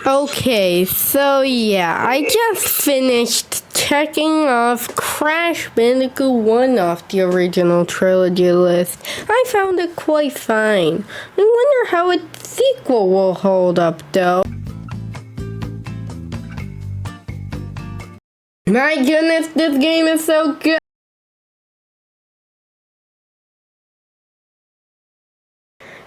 Okay, so yeah, I just finished checking off Crash Bandicoot 1 off the original trilogy list. I found it quite fine. I wonder how its sequel will hold up though. My goodness, this game is so good!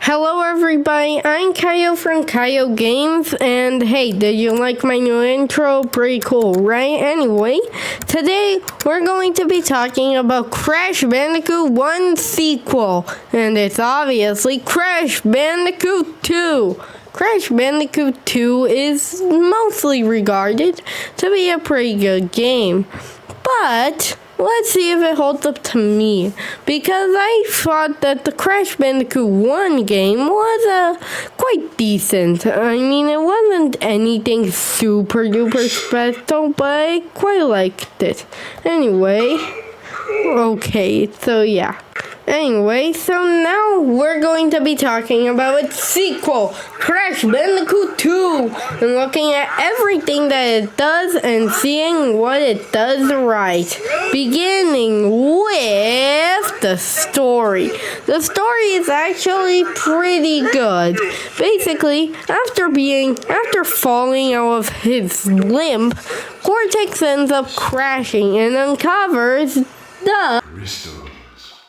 Hello everybody, I'm Caio from Caio Games, and hey, did you like my new intro? Pretty cool, right? Anyway, today we're going to be talking about Crash Bandicoot 1 sequel, and it's obviously Crash Bandicoot 2. Crash Bandicoot 2 is mostly regarded to be a pretty good game, but let's see if it holds up to me, because I thought that the Crash Bandicoot 1 game was quite decent. I mean, it wasn't anything super duper special, but I quite liked it. Anyway, okay, so yeah. Anyway, so now we're going to be talking about its sequel, Crash Bandicoot 2, and looking at everything that it does and seeing what it does right. Beginning with the story. The story is actually pretty good. Basically, after falling out of his limb, Cortex ends up crashing and uncovers the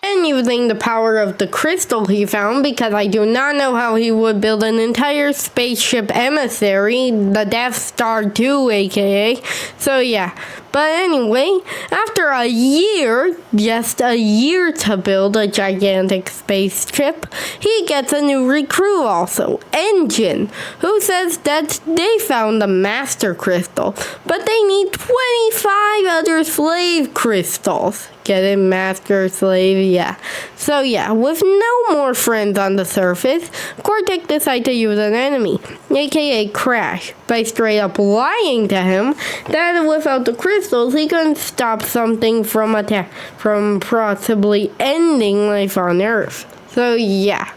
and using the power of the crystal he found, because I do not know how he would build an entire spaceship emissary, the Death Star 2 aka, so yeah. But anyway, after a year, just a year to build a gigantic spaceship, he gets a new recruit also, Engine, who says that they found the Master Crystal, but they need 25 other slave crystals. Get it? Master, slave, yeah. So yeah, with no more friends on the surface, Cortex decides to use an enemy, aka Crash, by straight up lying to him that without the crystals he couldn't stop something from possibly ending life on Earth. So yeah.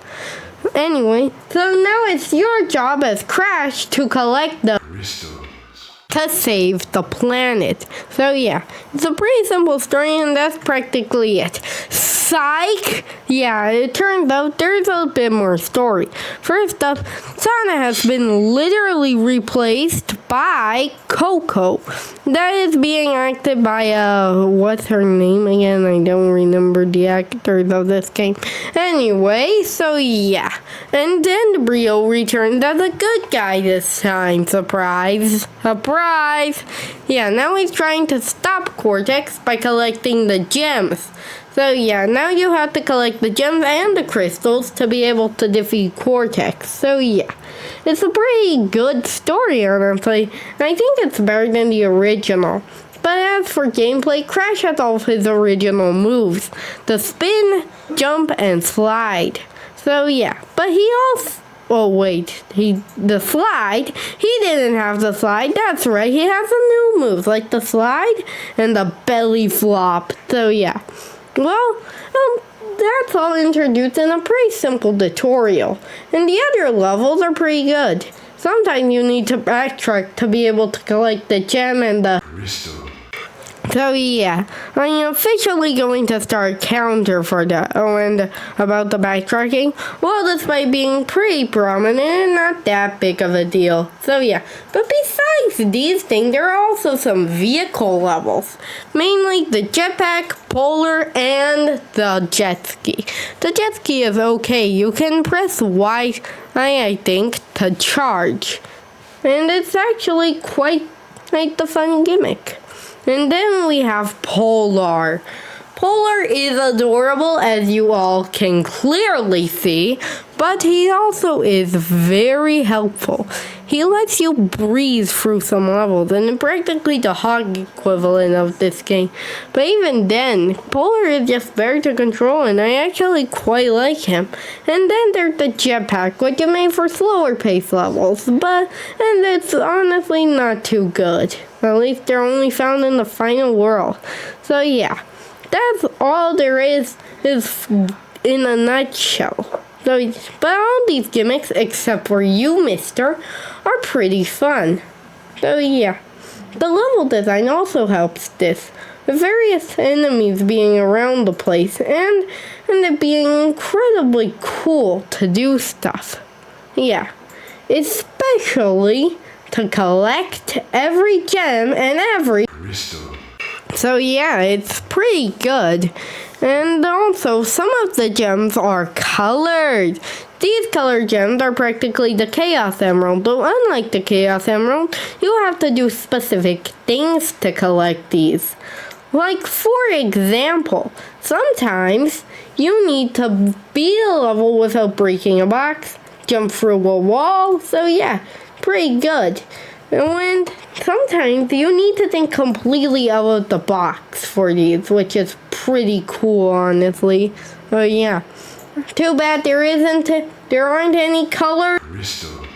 Anyway, so now it's your job as Crash to collect the crystals to save the planet. So yeah, it's a pretty simple story, and that's practically it. Psych! Yeah, it turns out there's a bit more story. First up, Sana has been literally replaced by Coco. That is being acted by, what's her name again? I don't remember the actors of this game. Anyway, so yeah. And then Brio returns as a good guy this time. Surprise! Surprise! Yeah, now he's trying to stop Cortex by collecting the gems. So yeah, now you have to collect the gems and the crystals to be able to defeat Cortex. So yeah, it's a pretty good story, honestly. And I think it's better than the original. But as for gameplay, Crash has all of his original moves. The spin, jump, and slide. So yeah, but he also... Oh wait, the slide, he didn't have the slide, that's right, he has some new moves, like the slide and the belly flop. So yeah. Well, that's all introduced in a pretty simple tutorial, and the other levels are pretty good. Sometimes you need to backtrack to be able to collect the gem and the crystal. So yeah, I'm officially going to start a counter for that. Oh, and about the backtracking, well, despite being pretty prominent and not that big of a deal. So yeah, but besides these things, there are also some vehicle levels. Mainly the jetpack, polar, and the jet ski. The jet ski is okay. You can press Y, I think, to charge. And it's actually quite like the fun gimmick. And then we have Polar. Polar is adorable, as you all can clearly see, but he also is very helpful. He lets you breeze through some levels, and practically the hog equivalent of this game. But even then, Polar is just better to control, and I actually quite like him. And then there's the jetpack, which is made for slower pace levels, and it's honestly not too good. At least they're only found in the final world. So yeah, that's all there is in a nutshell. So, but all these gimmicks, except for you, mister, are pretty fun. So yeah, the level design also helps this, with various enemies being around the place and it being incredibly cool to do stuff. Yeah, especially to collect every gem and every crystal. So yeah, it's pretty good. And also, some of the gems are colored. These colored gems are practically the Chaos Emerald, though unlike the Chaos Emerald, you have to do specific things to collect these. Like, for example, sometimes you need to beat a level without breaking a box, jump through a wall, so yeah, pretty good. And sometimes you need to think completely out of the box for these, which is pretty cool, honestly. So yeah, too bad there aren't any color crystals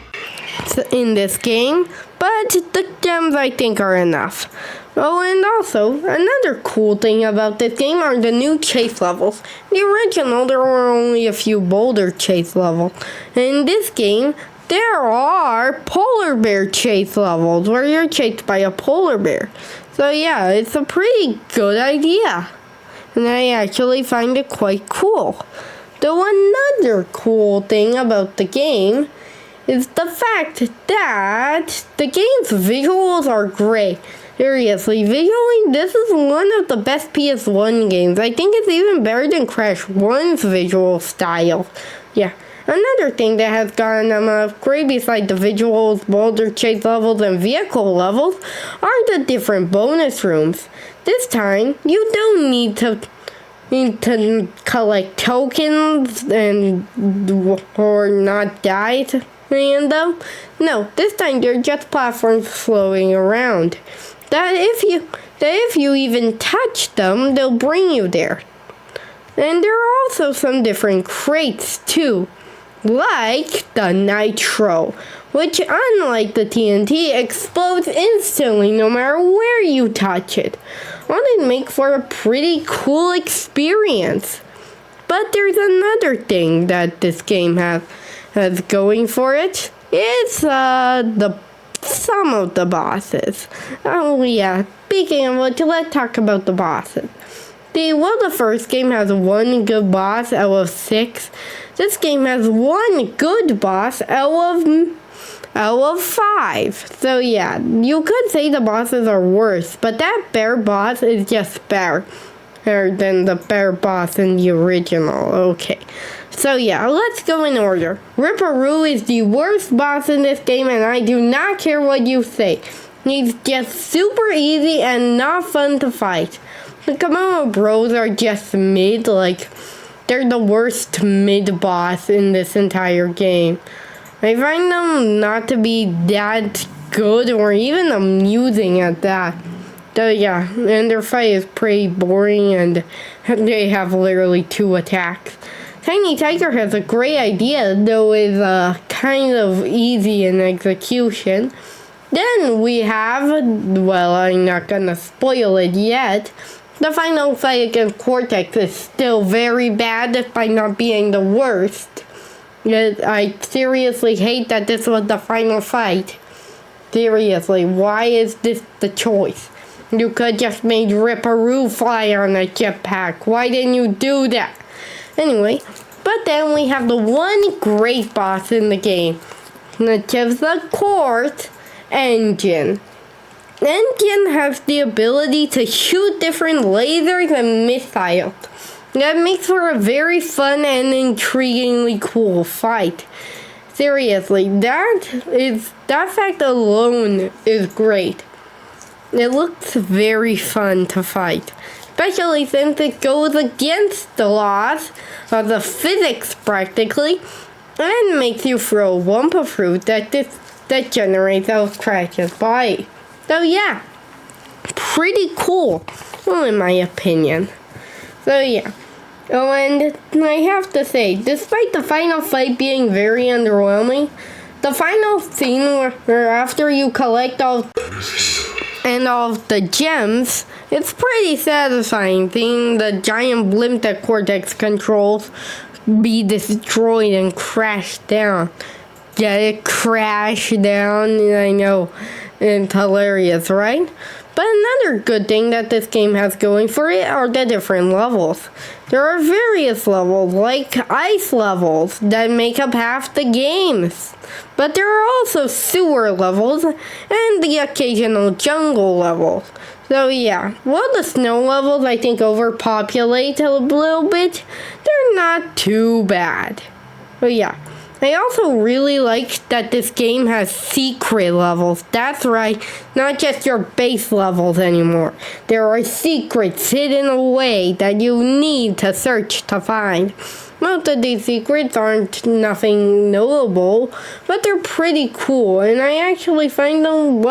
in this game, but the gems I think are enough. Oh, and also, another cool thing about this game are the new chase levels. In the original, there were only a few boulder chase levels. In this game, there are polar bear chase levels where you're chased by a polar bear. So yeah, it's a pretty good idea. And I actually find it quite cool. Though another cool thing about the game is the fact that the game's visuals are great. Seriously, visually, this is one of the best PS1 games. I think it's even better than Crash 1's visual style. Yeah. Another thing that has gotten them upgrade besides the visuals, boulder chase levels, and vehicle levels are the different bonus rooms. This time, you don't need to collect tokens or not die to land them. No, this time they're just platforms floating around. That if you even touch them, they'll bring you there. And there are also some different crates too, like the Nitro, which unlike the TNT explodes instantly no matter where you touch it. On it makes for a pretty cool experience. But there's another thing that this game has going for it. It's some of the bosses. Oh yeah, speaking of which, let's talk about the bosses. The first game has one good boss out of 6. This game has one good boss out of 5. So yeah, you could say the bosses are worse, but that bear boss is just better than the bear boss in the original. Okay. So yeah, let's go in order. Ripperoo is the worst boss in this game, and I do not care what you say. He's just super easy and not fun to fight. The Komodo Bros are just mid, like, they're the worst mid boss in this entire game. I find them not to be that good or even amusing at that. So yeah, and their fight is pretty boring and they have literally 2 attacks. Tiny Tiger has a great idea, though is kind of easy in execution. Then we have, well, I'm not gonna spoil it yet. The final fight against Cortex is still very bad by not being the worst. I seriously hate that this was the final fight. Seriously, why is this the choice? You could just made Ripperoo fly on a jetpack. Why didn't you do that? Anyway, but then we have the one great boss in the game, which is the Court Engine. Engine has the ability to shoot different lasers and missiles. That makes for a very fun and intriguingly cool fight. Seriously, that fact alone is great. It looks very fun to fight, especially since it goes against the laws of the physics practically, and makes you throw a Wumpa fruit that generates out Crash's body. So yeah, pretty cool, well, in my opinion. So yeah. Oh, and I have to say, despite the final fight being very underwhelming, the final scene where after you collect all of the gems, it's pretty satisfying seeing the giant blimp that Cortex controls be destroyed and crash down. get it crash down. I know, it's hilarious, right? But another good thing that this game has going for it are the different levels. There are various levels, like ice levels, that make up half the games. But there are also sewer levels and the occasional jungle levels. So yeah, while the snow levels I think overpopulate a little bit, they're not too bad. But yeah. I also really like that this game has secret levels. That's right, not just your base levels anymore. There are secrets hidden away that you need to search to find. Most of these secrets aren't nothing notable, but they're pretty cool, and I actually find them,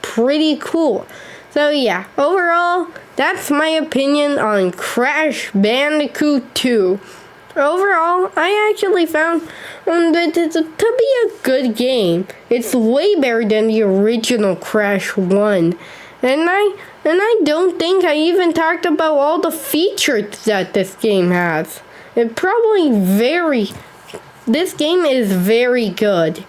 pretty cool. So yeah, overall, that's my opinion on Crash Bandicoot 2. Overall, I actually found that it to be a good game. It's way better than the original Crash 1. And I don't think I even talked about all the features that this game has. This game is very good.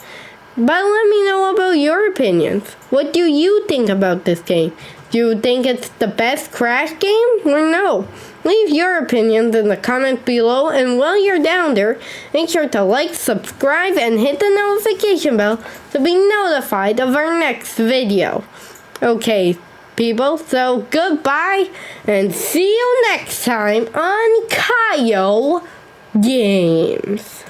But let me know about your opinions. What do you think about this game? Do you think it's the best Crash game or no? Leave your opinions in the comments below, and while you're down there, make sure to like, subscribe, and hit the notification bell to be notified of our next video. Okay, people, so goodbye, and see you next time on Caio Games.